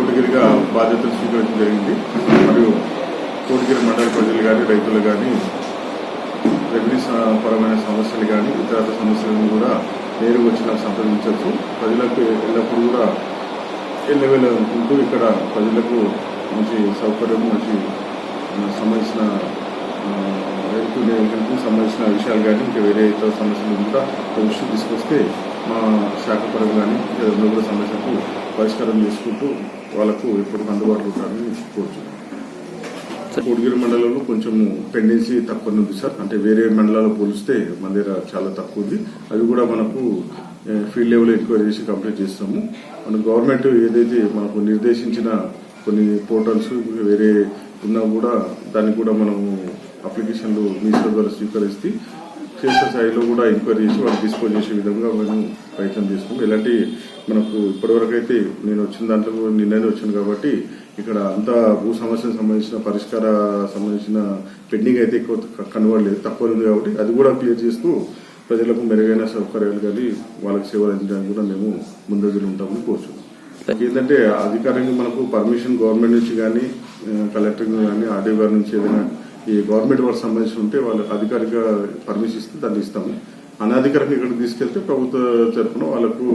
కోటగిరిగా బాధ్యతలు స్వీకరించడం జరిగింది. మరియు కోటగిరి మండల ప్రజలు కానీ రైతులు కానీ రెవెన్యూ పరమైన సమస్యలు కానీ ఇతర సమస్యలను కూడా నేరుగా వచ్చి నాకు సంప్రదించవచ్చు. ప్రజలకు ఎల్లప్పుడూ కూడా ఎల్లవేళ ఉంటూ ఇక్కడ ప్రజలకు మంచి సౌకర్యం, మంచి సంబంధించిన రైతులకు సంబంధించిన విషయాలు కానీ ఇంకా వేరే ఇతర సమస్యలు కూడా దృష్టి తీసుకొస్తే మా శాఖ పరంగా కానీ ఏదైనా కూడా సమస్యకు పరిష్కారం చేసుకుంటూ వాళ్ళకు ఎప్పటికీ అందుబాటులో ఉంటారని కోరుతున్నాను. కోటగిరి మండలంలో కొంచెం పెండెన్సీ తక్కువ ఉంది సార్. అంటే వేరే మండలాలు పోలిస్తే మన దగ్గర చాలా తక్కువ ఉంది. అది కూడా మనకు ఫీల్డ్ లెవెల్ ఎంక్వైరీ చేసి కంప్లీట్ చేస్తాము. మన గవర్నమెంట్ ఏదైతే మనకు నిర్దేశించిన కొన్ని పోర్టల్స్ వేరే ఉన్నా కూడా దానికి కూడా మనము అప్లికేషన్లు మీడియా ద్వారా స్వీకరిస్తే క్షేత్ర స్థాయిలో కూడా ఎంక్వైరీ చేసి వాళ్ళు డిస్పోజ్ చేసే విధంగా మేము ప్రయత్నం చేస్తాము. ఎలాంటి మనకు ఇప్పటివరకు అయితే నేను వచ్చిన దాంట్లో నిన్ననే వచ్చాను కాబట్టి ఇక్కడ అంతా భూ సమస్యకు సంబంధించిన పరిష్కార సంబంధించిన పెండింగ్ అయితే ఎక్కువ కనబడలేదు, తక్కువ ఉంది కాబట్టి అది కూడా క్లియర్ చేస్తూ ప్రజలకు మెరుగైన సౌకర్యాలు కానీ వాళ్ళకి సేవలు అందించడానికి కూడా మేము ముందడుగులు ఉంటామని కోరుచున్నాం. ఏంటంటే అధికారంగా మనకు పర్మిషన్ గవర్నమెంట్ నుంచి కానీ కలెక్టర్ కానీ ఆర్డీఓ గారి నుంచి ఏదైనా ఈ గవర్నమెంట్ వర్క్ సంబంధించి ఉంటే వాళ్ళు అధికారిక పర్మిషన్ ఇస్తే దాన్ని ఇస్తాము. అనధికారికంగా ఇక్కడికి తీసుకెళ్తే ప్రభుత్వ తరఫున వాళ్ళకు